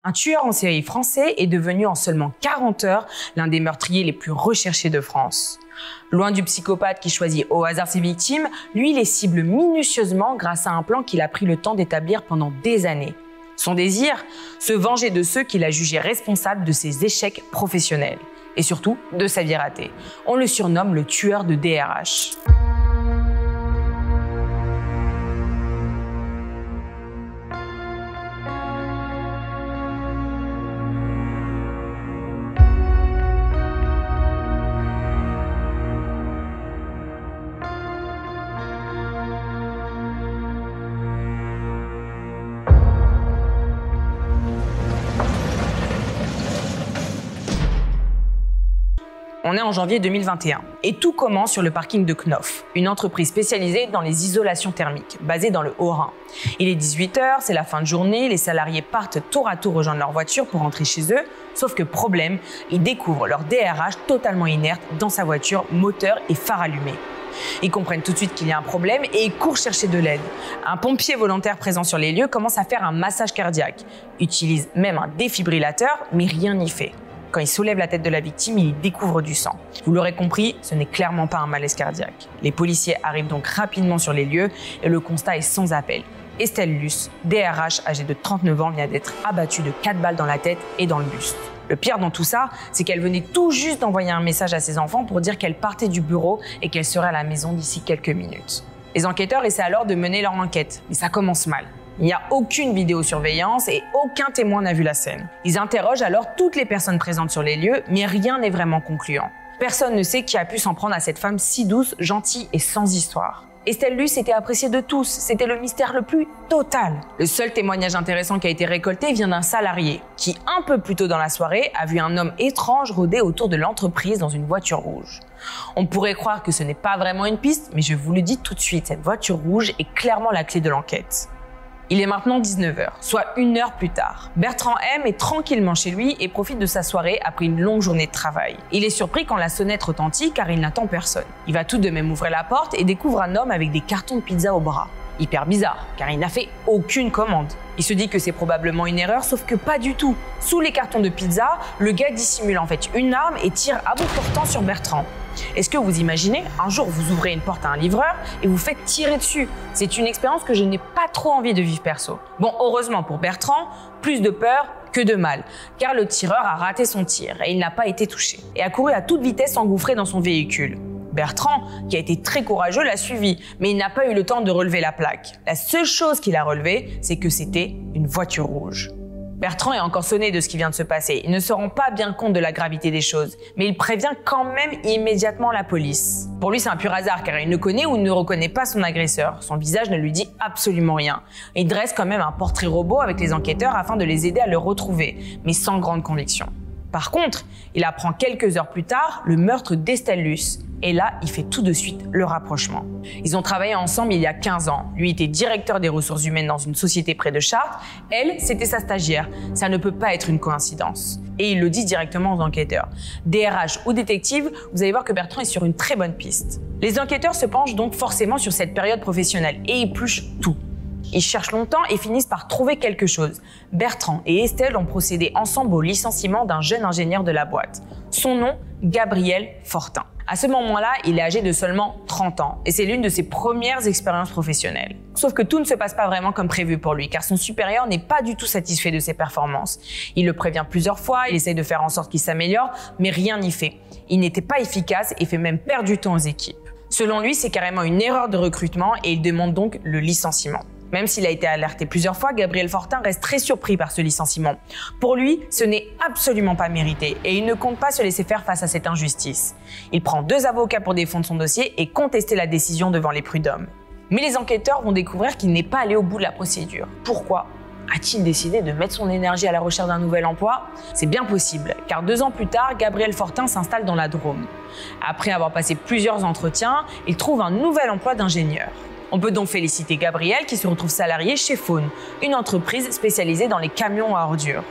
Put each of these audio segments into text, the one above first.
Un tueur en série français est devenu en seulement 40 heures l'un des meurtriers les plus recherchés de France. Loin du psychopathe qui choisit au hasard ses victimes, lui les cible minutieusement grâce à un plan qu'il a pris le temps d'établir pendant des années. Son désir, se venger de ceux qu'il a jugés responsables de ses échecs professionnels et surtout de sa vie ratée. On le surnomme le tueur de DRH. On est en janvier 2021 et tout commence sur le parking de Knauf, une entreprise spécialisée dans les isolations thermiques, basée dans le Haut-Rhin. Il est 18 h, c'est la fin de journée, les salariés partent tour à tour rejoindre leur voiture pour rentrer chez eux, sauf que problème, ils découvrent leur DRH totalement inerte dans sa voiture, moteur et phare allumés. Ils comprennent tout de suite qu'il y a un problème et ils courent chercher de l'aide. Un pompier volontaire présent sur les lieux commence à faire un massage cardiaque, utilise même un défibrillateur, mais rien n'y fait. Quand il soulève la tête de la victime, il y découvre du sang. Vous l'aurez compris, ce n'est clairement pas un malaise cardiaque. Les policiers arrivent donc rapidement sur les lieux et le constat est sans appel. Estelle Luce, DRH âgée de 39 ans, vient d'être abattue de 4 balles dans la tête et dans le buste. Le pire dans tout ça, c'est qu'elle venait tout juste d'envoyer un message à ses enfants pour dire qu'elle partait du bureau et qu'elle serait à la maison d'ici quelques minutes. Les enquêteurs essaient alors de mener leur enquête, mais ça commence mal. Il n'y a aucune vidéosurveillance et aucun témoin n'a vu la scène. Ils interrogent alors toutes les personnes présentes sur les lieux, mais rien n'est vraiment concluant. Personne ne sait qui a pu s'en prendre à cette femme si douce, gentille et sans histoire. Estelle Luce était appréciée de tous, c'était le mystère le plus total. Le seul témoignage intéressant qui a été récolté vient d'un salarié qui, un peu plus tôt dans la soirée, a vu un homme étrange rôder autour de l'entreprise dans une voiture rouge. On pourrait croire que ce n'est pas vraiment une piste, mais je vous le dis tout de suite, cette voiture rouge est clairement la clé de l'enquête. Il est maintenant 19 h, soit 1 heure plus tard. Bertrand M est tranquillement chez lui et profite de sa soirée après une longue journée de travail. Il est surpris quand la sonnette retentit car il n'attend personne. Il va tout de même ouvrir la porte et découvre un homme avec des cartons de pizza au bras. Hyper bizarre, car il n'a fait aucune commande. Il se dit que c'est probablement une erreur, sauf que pas du tout. Sous les cartons de pizza, le gars dissimule en fait une arme et tire à bout portant sur Bertrand. Est-ce que vous imaginez, un jour vous ouvrez une porte à un livreur et vous faites tirer dessus? C'est une expérience que je n'ai pas trop envie de vivre perso. Bon, heureusement pour Bertrand, plus de peur que de mal, car le tireur a raté son tir et il n'a pas été touché, et a couru à toute vitesse s'engouffrer dans son véhicule. Bertrand, qui a été très courageux, l'a suivi, mais il n'a pas eu le temps de relever la plaque. La seule chose qu'il a relevée, c'est que c'était une voiture rouge. Bertrand est encore sonné de ce qui vient de se passer. Il ne se rend pas bien compte de la gravité des choses, mais il prévient quand même immédiatement la police. Pour lui, c'est un pur hasard, car il ne connaît ou ne reconnaît pas son agresseur. Son visage ne lui dit absolument rien. Il dresse quand même un portrait robot avec les enquêteurs afin de les aider à le retrouver, mais sans grande conviction. Par contre, il apprend quelques heures plus tard le meurtre d'Estelle Luce. Et là, il fait tout de suite le rapprochement. Ils ont travaillé ensemble il y a 15 ans. Lui était directeur des ressources humaines dans une société près de Chartres. Elle, c'était sa stagiaire. Ça ne peut pas être une coïncidence. Et il le dit directement aux enquêteurs. DRH ou détective, vous allez voir que Bertrand est sur une très bonne piste. Les enquêteurs se penchent donc forcément sur cette période professionnelle et épluchent tout. Ils cherchent longtemps et finissent par trouver quelque chose. Bertrand et Estelle ont procédé ensemble au licenciement d'un jeune ingénieur de la boîte. Son nom, Gabriel Fortin. À ce moment-là, il est âgé de seulement 30 ans et c'est l'une de ses premières expériences professionnelles. Sauf que tout ne se passe pas vraiment comme prévu pour lui, car son supérieur n'est pas du tout satisfait de ses performances. Il le prévient plusieurs fois, il essaye de faire en sorte qu'il s'améliore, mais rien n'y fait. Il n'était pas efficace et fait même perdre du temps aux équipes. Selon lui, c'est carrément une erreur de recrutement et il demande donc le licenciement. Même s'il a été alerté plusieurs fois, Gabriel Fortin reste très surpris par ce licenciement. Pour lui, ce n'est absolument pas mérité et il ne compte pas se laisser faire face à cette injustice. Il prend 2 avocats pour défendre son dossier et contester la décision devant les prud'hommes. Mais les enquêteurs vont découvrir qu'il n'est pas allé au bout de la procédure. Pourquoi a-t-il décidé de mettre son énergie à la recherche d'un nouvel emploi? C'est bien possible, car 2 ans plus tard, Gabriel Fortin s'installe dans la Drôme. Après avoir passé plusieurs entretiens, il trouve un nouvel emploi d'ingénieur. On peut donc féliciter Gabriel qui se retrouve salarié chez Faune, une entreprise spécialisée dans les camions à ordures.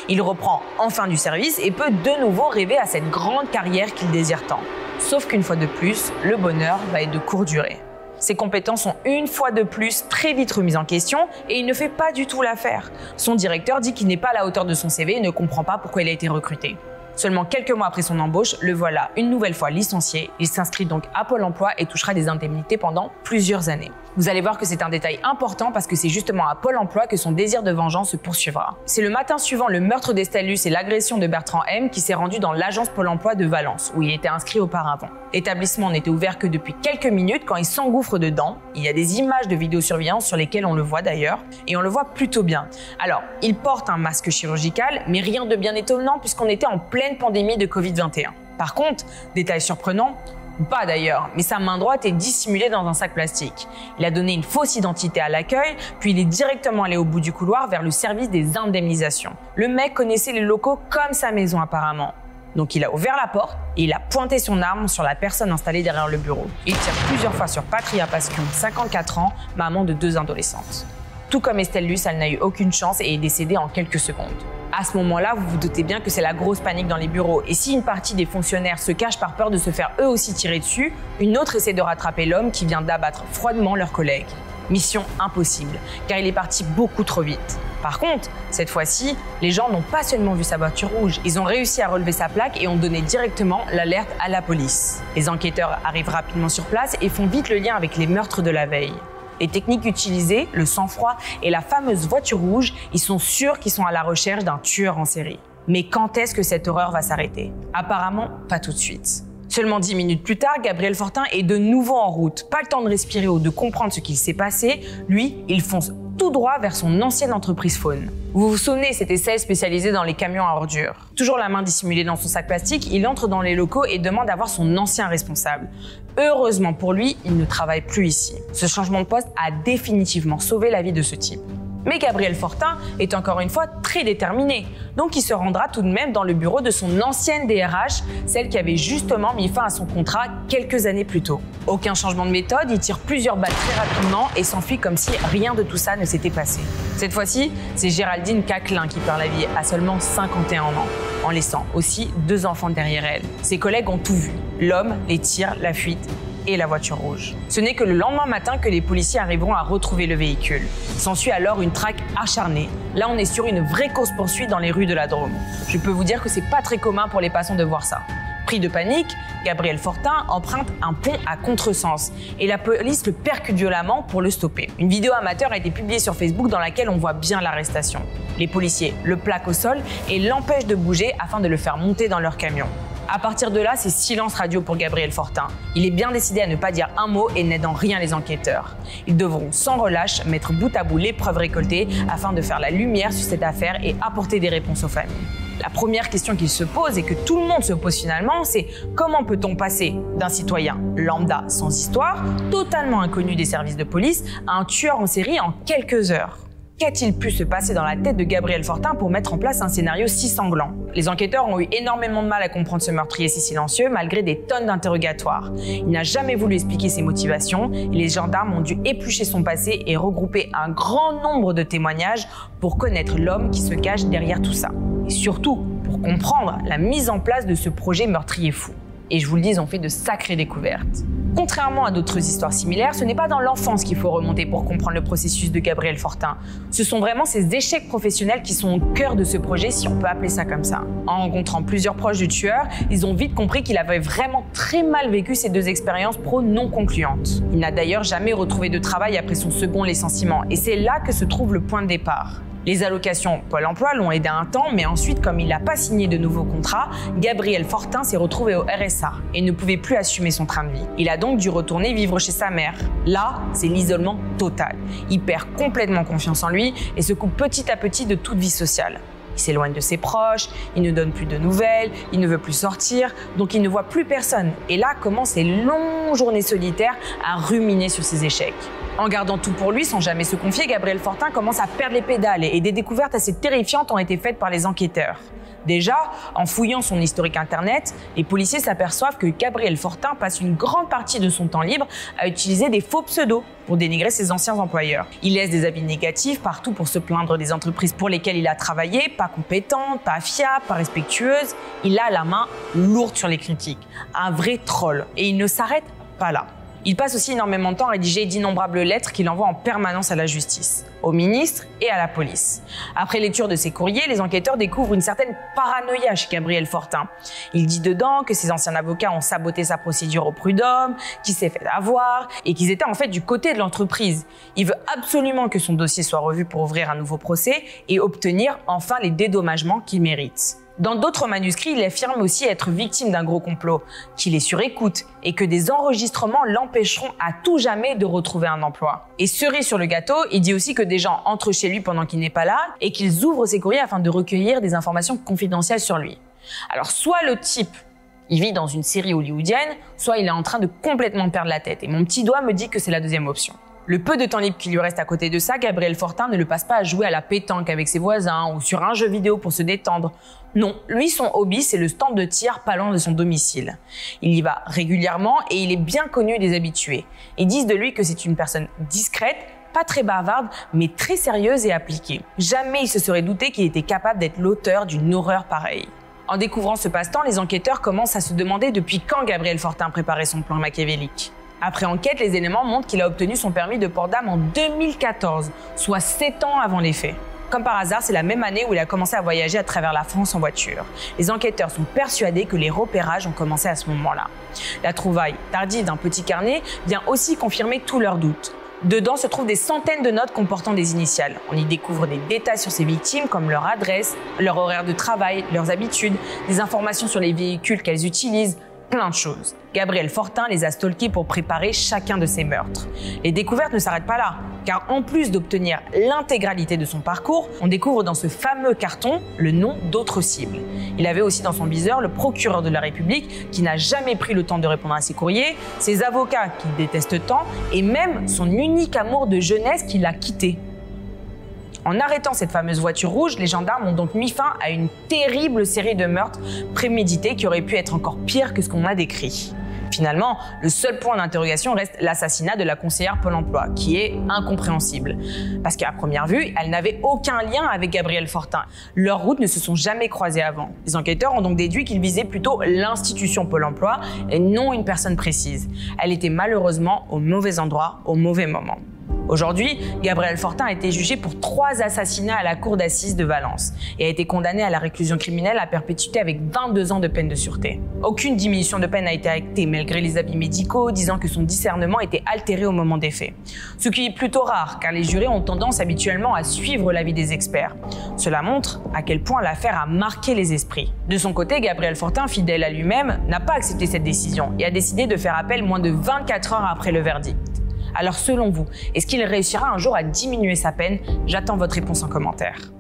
Il reprend enfin du service et peut de nouveau rêver à cette grande carrière qu'il désire tant. Sauf qu'une fois de plus, le bonheur va être de courte durée. Ses compétences sont une fois de plus très vite remises en question et il ne fait pas du tout l'affaire. Son directeur dit qu'il n'est pas à la hauteur de son CV et ne comprend pas pourquoi il a été recruté. Seulement quelques mois après son embauche, le voilà une nouvelle fois licencié. Il s'inscrit donc à Pôle emploi et touchera des indemnités pendant plusieurs années. Vous allez voir que c'est un détail important parce que c'est justement à Pôle emploi que son désir de vengeance se poursuivra. C'est le matin suivant le meurtre d'Estelle Luce et l'agression de Bertrand M qui s'est rendu dans l'agence Pôle emploi de Valence, où il était inscrit auparavant. L'établissement n'était ouvert que depuis quelques minutes quand il s'engouffre dedans. Il y a des images de vidéosurveillance sur lesquelles on le voit d'ailleurs, et on le voit plutôt bien. Alors, il porte un masque chirurgical, mais rien de bien étonnant puisqu'on était en pleine pandémie de Covid-21. Par contre, détail surprenant, ou pas d'ailleurs, mais sa main droite est dissimulée dans un sac plastique. Il a donné une fausse identité à l'accueil, puis il est directement allé au bout du couloir vers le service des indemnisations. Le mec connaissait les locaux comme sa maison apparemment. Donc il a ouvert la porte et il a pointé son arme sur la personne installée derrière le bureau. Il tire plusieurs fois sur Patria Pasquion, 54 ans, maman de 2 adolescentes. Tout comme Estelle Luce, elle n'a eu aucune chance et est décédée en quelques secondes. À ce moment-là, vous vous doutez bien que c'est la grosse panique dans les bureaux. Et si une partie des fonctionnaires se cache par peur de se faire eux aussi tirer dessus, une autre essaie de rattraper l'homme qui vient d'abattre froidement leur collègue. Mission impossible, car il est parti beaucoup trop vite. Par contre, cette fois-ci, les gens n'ont pas seulement vu sa voiture rouge, ils ont réussi à relever sa plaque et ont donné directement l'alerte à la police. Les enquêteurs arrivent rapidement sur place et font vite le lien avec les meurtres de la veille. Les techniques utilisées, le sang-froid et la fameuse voiture rouge, ils sont sûrs qu'ils sont à la recherche d'un tueur en série. Mais quand est-ce que cette horreur va s'arrêter? Apparemment, pas tout de suite. Seulement 10 minutes plus tard, Gabriel Fortin est de nouveau en route. Pas le temps de respirer ou de comprendre ce qu'il s'est passé. Lui, il fonce tout droit vers son ancienne entreprise Faune. Vous vous souvenez, c'était celle spécialisée dans les camions à ordures. Toujours la main dissimulée dans son sac plastique, il entre dans les locaux et demande à voir son ancien responsable. Heureusement pour lui, il ne travaille plus ici. Ce changement de poste a définitivement sauvé la vie de ce type. Mais Gabriel Fortin est encore une fois très déterminé, donc il se rendra tout de même dans le bureau de son ancienne DRH, celle qui avait justement mis fin à son contrat quelques années plus tôt. Aucun changement de méthode, il tire plusieurs balles très rapidement et s'enfuit comme si rien de tout ça ne s'était passé. Cette fois-ci, c'est Géraldine Caclin qui perd la vie à seulement 51 ans, en laissant aussi 2 enfants derrière elle. Ses collègues ont tout vu, l'homme, les tirs, la fuite et la voiture rouge. Ce n'est que le lendemain matin que les policiers arriveront à retrouver le véhicule. S'ensuit alors une traque acharnée. Là, on est sur une vraie course-poursuite dans les rues de la Drôme. Je peux vous dire que c'est pas très commun pour les passants de voir ça. Pris de panique, Gabriel Fortin emprunte un pont à contresens et la police le percute violemment pour le stopper. Une vidéo amateur a été publiée sur Facebook dans laquelle on voit bien l'arrestation. Les policiers le plaquent au sol et l'empêchent de bouger afin de le faire monter dans leur camion. À partir de là, c'est silence radio pour Gabriel Fortin. Il est bien décidé à ne pas dire un mot et n'aide en rien les enquêteurs. Ils devront sans relâche mettre bout à bout les preuves récoltées afin de faire la lumière sur cette affaire et apporter des réponses aux familles. La première question qu'ils se posent et que tout le monde se pose finalement, c'est comment peut-on passer d'un citoyen lambda sans histoire, totalement inconnu des services de police, à un tueur en série en quelques heures? Qu'a-t-il pu se passer dans la tête de Gabriel Fortin pour mettre en place un scénario si sanglant? Les enquêteurs ont eu énormément de mal à comprendre ce meurtrier si silencieux malgré des tonnes d'interrogatoires. Il n'a jamais voulu expliquer ses motivations et les gendarmes ont dû éplucher son passé et regrouper un grand nombre de témoignages pour connaître l'homme qui se cache derrière tout ça. Et surtout, pour comprendre la mise en place de ce projet meurtrier fou. Et je vous le dis, ils ont fait de sacrées découvertes. Contrairement à d'autres histoires similaires, ce n'est pas dans l'enfance qu'il faut remonter pour comprendre le processus de Gabriel Fortin. Ce sont vraiment ses échecs professionnels qui sont au cœur de ce projet, si on peut appeler ça comme ça. En rencontrant plusieurs proches du tueur, ils ont vite compris qu'il avait vraiment très mal vécu ces 2 expériences pro non concluantes. Il n'a d'ailleurs jamais retrouvé de travail après son second licenciement, et c'est là que se trouve le point de départ. Les allocations Pôle emploi l'ont aidé un temps, mais ensuite, comme il n'a pas signé de nouveaux contrats, Gabriel Fortin s'est retrouvé au RSA et ne pouvait plus assumer son train de vie. Il a donc dû retourner vivre chez sa mère. Là, c'est l'isolement total. Il perd complètement confiance en lui et se coupe petit à petit de toute vie sociale. Il s'éloigne de ses proches, il ne donne plus de nouvelles, il ne veut plus sortir, donc il ne voit plus personne. Et là commencent ces longues journées solitaires à ruminer sur ses échecs. En gardant tout pour lui, sans jamais se confier, Gabriel Fortin commence à perdre les pédales et des découvertes assez terrifiantes ont été faites par les enquêteurs. Déjà, en fouillant son historique internet, les policiers s'aperçoivent que Gabriel Fortin passe une grande partie de son temps libre à utiliser des faux pseudos pour dénigrer ses anciens employeurs. Il laisse des avis négatifs partout pour se plaindre des entreprises pour lesquelles il a travaillé, pas compétente, pas fiable, pas respectueuse. Il a la main lourde sur les critiques, un vrai troll et il ne s'arrête pas là. Il passe aussi énormément de temps à rédiger d'innombrables lettres qu'il envoie en permanence à la justice, au ministre et à la police. Après lecture de ces courriers, les enquêteurs découvrent une certaine paranoïa chez Gabriel Fortin. Il dit dedans que ses anciens avocats ont saboté sa procédure au prud'homme, qu'il s'est fait avoir et qu'ils étaient en fait du côté de l'entreprise. Il veut absolument que son dossier soit revu pour ouvrir un nouveau procès et obtenir enfin les dédommagements qu'il mérite. Dans d'autres manuscrits, il affirme aussi être victime d'un gros complot, qu'il est sur écoute et que des enregistrements l'empêcheront à tout jamais de retrouver un emploi. Et cerise sur le gâteau, il dit aussi que des gens entrent chez lui pendant qu'il n'est pas là et qu'ils ouvrent ses courriers afin de recueillir des informations confidentielles sur lui. Alors soit le type, il vit dans une série hollywoodienne, soit il est en train de complètement perdre la tête. Et mon petit doigt me dit que c'est la deuxième option. Le peu de temps libre qui lui reste à côté de ça, Gabriel Fortin ne le passe pas à jouer à la pétanque avec ses voisins ou sur un jeu vidéo pour se détendre. Non, lui, son hobby, c'est le stand de tir pas loin de son domicile. Il y va régulièrement et il est bien connu des habitués. Ils disent de lui que c'est une personne discrète, pas très bavarde, mais très sérieuse et appliquée. Jamais il se serait douté qu'il était capable d'être l'auteur d'une horreur pareille. En découvrant ce passe-temps, les enquêteurs commencent à se demander depuis quand Gabriel Fortin préparait son plan machiavélique. Après enquête, les éléments montrent qu'il a obtenu son permis de port d'armes en 2014, soit 7 ans avant les faits. Comme par hasard, c'est la même année où il a commencé à voyager à travers la France en voiture. Les enquêteurs sont persuadés que les repérages ont commencé à ce moment-là. La trouvaille tardive d'un petit carnet vient aussi confirmer tous leurs doutes. Dedans se trouvent des centaines de notes comportant des initiales. On y découvre des détails sur ses victimes comme leur adresse, leur horaire de travail, leurs habitudes, des informations sur les véhicules qu'elles utilisent, plein de choses. Gabriel Fortin les a stalkés pour préparer chacun de ses meurtres. Les découvertes ne s'arrêtent pas là, car en plus d'obtenir l'intégralité de son parcours, on découvre dans ce fameux carton le nom d'autres cibles. Il avait aussi dans son viseur le procureur de la République qui n'a jamais pris le temps de répondre à ses courriers, ses avocats qu'il déteste tant et même son unique amour de jeunesse qui l'a quitté. En arrêtant cette fameuse voiture rouge, les gendarmes ont donc mis fin à une terrible série de meurtres prémédités qui auraient pu être encore pires que ce qu'on a décrit. Finalement, le seul point d'interrogation reste l'assassinat de la conseillère Pôle emploi, qui est incompréhensible. Parce qu'à première vue, elle n'avait aucun lien avec Gabriel Fortin. Leurs routes ne se sont jamais croisées avant. Les enquêteurs ont donc déduit qu'ils visaient plutôt l'institution Pôle emploi et non une personne précise. Elle était malheureusement au mauvais endroit, au mauvais moment. Aujourd'hui, Gabriel Fortin a été jugé pour 3 assassinats à la cour d'assises de Valence et a été condamné à la réclusion criminelle à perpétuité avec 22 ans de peine de sûreté. Aucune diminution de peine n'a été actée malgré les avis médicaux disant que son discernement était altéré au moment des faits. Ce qui est plutôt rare car les jurés ont tendance habituellement à suivre l'avis des experts. Cela montre à quel point l'affaire a marqué les esprits. De son côté, Gabriel Fortin, fidèle à lui-même, n'a pas accepté cette décision et a décidé de faire appel moins de 24 heures après le verdict. Alors selon vous, est-ce qu'il réussira un jour à diminuer sa peine? J'attends votre réponse en commentaire.